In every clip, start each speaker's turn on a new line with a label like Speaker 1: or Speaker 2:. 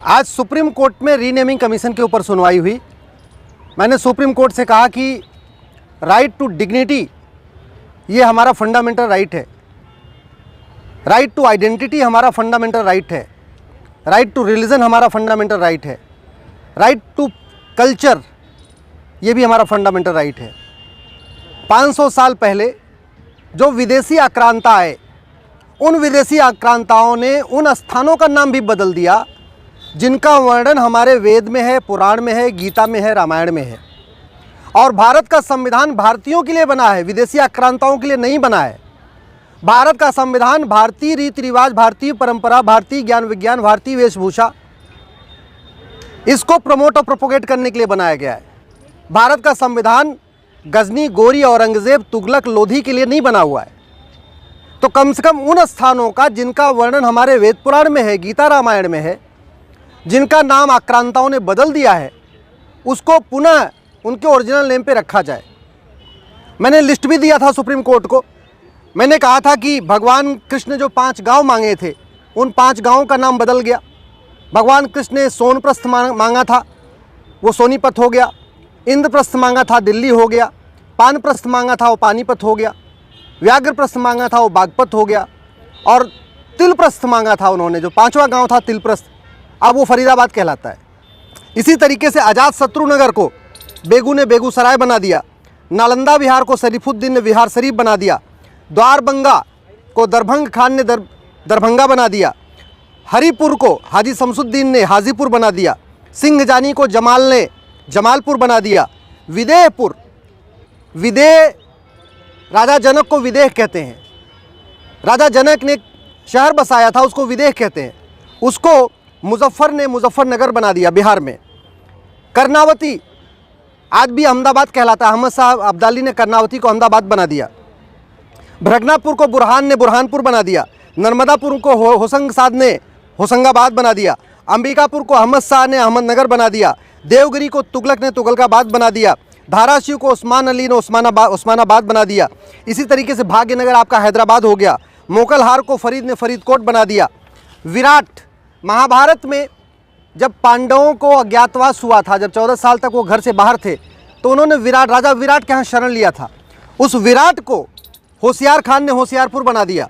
Speaker 1: आज supreme court में renaming commission के ऊपर सुनवाई हुई। मैंने सुप्रीम कोर्ट से कहा कि राइट टू डिग्निटी ये हमारा फंडामेंटल राइट है, राइट टू आइडेंटिटी हमारा फंडामेंटल राइट है, राइट टू रिलीजन हमारा फंडामेंटल राइट है, राइट टू कल्चर ये भी हमारा फंडामेंटल राइट है। 500 साल पहले जो विदेशी आक्रांता आए, उन विदेशी आक्रांताओं ने उन स्थानों का नाम भी बदल दिया जिनका वर्णन हमारे वेद में है, पुराण में है, गीता में है, रामायण में है। और भारत का संविधान भारतीयों के लिए बना है, विदेशी आक्रांताओं के लिए नहीं बना है। भारत का संविधान भारतीय रीति रिवाज, भारतीय परंपरा, भारतीय ज्ञान विज्ञान, भारतीय वेशभूषा, इसको प्रमोट और प्रोपोगेट करने के लिए बनाया गया है। भारत का संविधान गजनी, गोरी, औरंगजेब, तुगलक, लोधी के लिए नहीं बना हुआ है। तो कम से कम उन स्थानों का जिनका वर्णन हमारे वेद पुराण में है, गीता रामायण में है, जिनका नाम आक्रांताओं ने बदल दिया है, उसको पुनः उनके ओरिजिनल नेम पे रखा जाए। मैंने लिस्ट भी दिया था सुप्रीम कोर्ट को। मैंने कहा था कि भगवान कृष्ण ने जो 5 गांव मांगे थे, उन 5 गांवों का नाम बदल गया। भगवान कृष्ण ने सोनप्रस्थ मांगा था, वो सोनीपत हो गया। इंद्रप्रस्थ मांगा था, दिल्ली हो गया। पानप्रस्थ मांगा था, वो पानीपत हो गया। व्याघ्रप्रस्थ मांगा था, वो बागपत हो गया। और तिलप्रस्थ मांगा था उन्होंने, जो 5वां गांव था तिलप्रस्थ, अब वो फरीदाबाद कहलाता है। इसी तरीके से अजात शत्रु नगर को बेगू ने बेगूसराय बना दिया। नालंदा विहार को शरीफुद्दीन ने बिहार शरीफ बना दिया। द्वारबंगा को दरभंग खान ने दरभंगा बना दिया। हरिपुर को हाजी शमसुद्दीन ने हाजीपुर बना दिया। सिंहजानी को जमाल ने जमालपुर बना दिया। विदेह राजा जनक को विदेह कहते हैं। राजा जनक ने शहर बसाया था, उसको विदेह कहते हैं। उसको मुजफ्फर ने मुजफ्फरनगर बना दिया बिहार में। कर्नावती आज भी अहमदाबाद कहलाता है। अहमद साहब अब्दाली ने कर्नावती को अहमदाबाद बना दिया। भ्रगनापुर को बुरहान ने बुरहानपुर बना दिया। नर्मदापुर को होशंग साद ने होशंगाबाद बना दिया। अंबिकापुर को अहमद शाह ने अहमदनगर बना दिया। देवगिरी को तुगलक ने तुगलकाबाद बना दिया। धाराशिव को उस्मान अली ने उस्मानाबाद बना दिया। इसी तरीके से भाग्यनगर आपका हैदराबाद हो गया। मोकलहार को फरीद ने फरीदकोट बना दिया। विराट, महाभारत में जब पांडवों को अज्ञातवास हुआ था, जब 14 साल तक वो घर से बाहर थे, तो उन्होंने राजा विराट के यहाँ शरण लिया था। उस विराट को होशियार खान ने होशियारपुर बना दिया।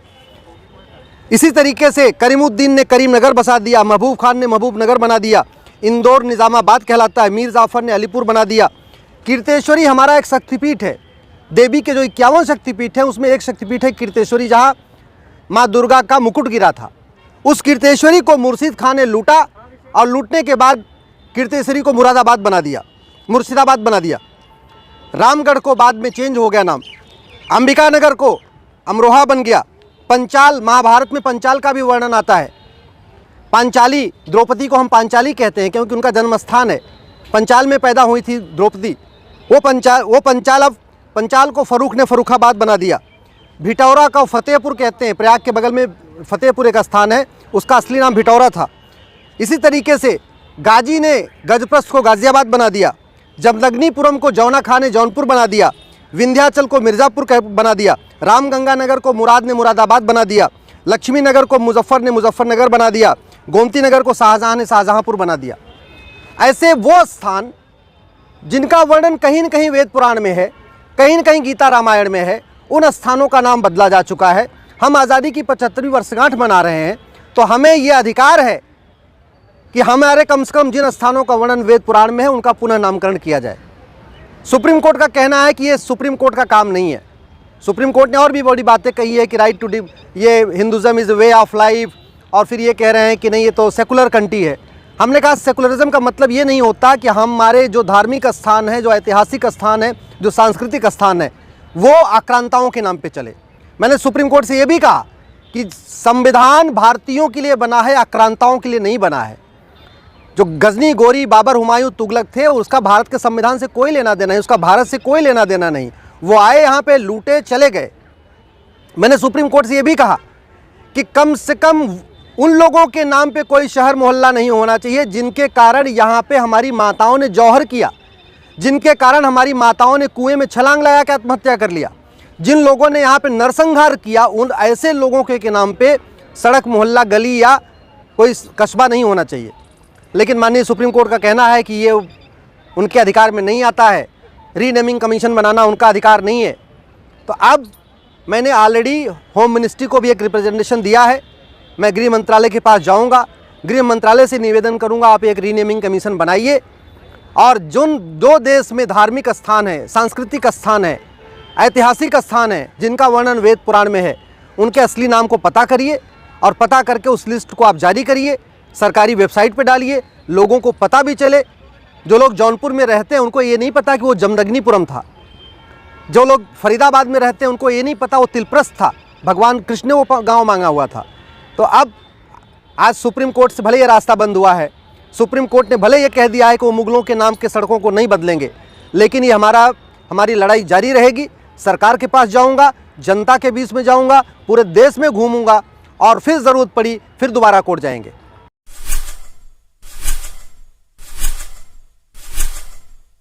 Speaker 1: इसी तरीके से करीमुद्दीन ने करीमनगर बसा दिया। महबूब खान ने महबूबनगर बना दिया। इंदौर निज़ामाबाद कहलाता है। मीर जाफ़र ने अलीपुर बना दिया। कीर्तेश्वरी हमारा एक शक्तिपीठ है। देवी के जो 51 शक्तिपीठ हैं, उसमें एक शक्तिपीठ है कीर्तेश्वरी, जहाँ माँ दुर्गा का मुकुट गिरा था। उस कीर्तेश्वरी को मुर्शिद खान ने लूटा और लूटने के बाद कीर्तेश्वरी को मुर्शिदाबाद बना दिया। रामगढ़ को बाद में चेंज हो गया नाम। अंबिकानगर को अमरोहा बन गया। पंचाल, महाभारत में पंचाल का भी वर्णन आता है। पांचाली, द्रौपदी को हम पांचाली कहते हैं क्योंकि उनका जन्म स्थान है। पंचाल में पैदा हुई थी द्रौपदी। वो पंचाल को फरूख ने फरुखाबाद बना दिया। भिटौरा का फतेहपुर कहते हैं, प्रयाग के बगल में फतेहपुर एक स्थान है, उसका असली नाम भिटौरा था। इसी तरीके से गाजी ने गजप्रस्थ को गाजियाबाद बना दिया। जमदग्नीपुरम को जौना खान ने जौनपुर बना दिया। विंध्याचल को मिर्ज़ापुर बना दिया। रामगंगानगर को मुराद ने मुरादाबाद बना दिया। लक्ष्मी नगर को मुजफ्फर ने मुजफ्फरनगर बना दिया। गोमती नगर को शाहजहाँ ने शाहजहाँपुर बना दिया। ऐसे वो स्थान जिनका वर्णन कहीं न कहीं वेद पुराण में है, कहीं न कहीं गीता रामायण में है, उन स्थानों का नाम बदला जा चुका है। हम आज़ादी की 75वीं वर्षगांठ मना रहे हैं, तो हमें ये अधिकार है कि हमारे कम से कम जिन स्थानों का वर्णन वेद पुराण में है, उनका पुनः नामकरण किया जाए। सुप्रीम कोर्ट का कहना है कि ये सुप्रीम कोर्ट का काम नहीं है। सुप्रीम कोर्ट ने और भी बड़ी बातें कही है कि राइट टू ये Hinduism is way of life, और फिर ये कह रहे हैं कि नहीं ये तो सेकुलर कंट्री है। हमने कहा सेकुलरिज्म का मतलब ये नहीं होता कि हमारे जो धार्मिक स्थान है, जो ऐतिहासिक स्थान है, जो सांस्कृतिक स्थान है, वो आक्रांताओं के नाम पे चले। मैंने सुप्रीम कोर्ट से ये भी कहा कि संविधान भारतीयों के लिए बना है, आक्रांताओं के लिए नहीं बना है। जो गजनी, गोरी, बाबर, हुमायूं, तुगलक थे, उसका भारत के संविधान से कोई लेना देना नहीं, उसका भारत से कोई लेना देना नहीं। वो आए यहाँ पे, लूटे, चले गए। मैंने सुप्रीम कोर्ट से ये भी कहा कि कम से कम उन लोगों के नाम पे कोई शहर मोहल्ला नहीं होना चाहिए जिनके कारण यहाँ पे हमारी माताओं ने जौहर किया, जिनके कारण हमारी माताओं ने कुएं में छलांग लगा के आत्महत्या कर लिया, जिन लोगों ने यहाँ पे नरसंहार किया, उन ऐसे लोगों के नाम पे सड़क, मोहल्ला, गली या कोई कस्बा नहीं होना चाहिए। लेकिन माननीय सुप्रीम कोर्ट का कहना है कि ये उनके अधिकार में नहीं आता है, रीनेमिंग कमीशन बनाना उनका अधिकार नहीं है। तो अब मैंने ऑलरेडी होम मिनिस्ट्री को भी एक रिप्रेजेंटेशन दिया है। मैं गृह मंत्रालय के पास जाऊंगा, गृह मंत्रालय से निवेदन करूंगा आप एक रीनेमिंग कमीशन बनाइए, और जिन दो देश में धार्मिक स्थान है, सांस्कृतिक स्थान है, ऐतिहासिक स्थान है जिनका वर्णन वेद पुराण में है, उनके असली नाम को पता करिए और पता करके उस लिस्ट को आप जारी करिए, सरकारी वेबसाइट पर डालिए, लोगों को पता भी चले। जो लोग जौनपुर में रहते हैं उनको ये नहीं पता कि वो जमदग्निपुरम था, जो लोग फरीदाबाद में रहते हैं उनको ये नहीं पता वो तिलप्रस्थ था, भगवान कृष्ण ने वो गांव मांगा हुआ था। तो अब आज सुप्रीम कोर्ट से भले ये रास्ता बंद हुआ है, सुप्रीम कोर्ट ने भले ये कह दिया है कि वो मुगलों के नाम के सड़कों को नहीं बदलेंगे, लेकिन ये हमारी लड़ाई जारी रहेगी। सरकार के पास जाऊंगा, जनता के बीच में जाऊंगा, पूरे देश में घूमूंगा और फिर ज़रूरत पड़ी फिर दोबारा कोर्ट जाएंगे।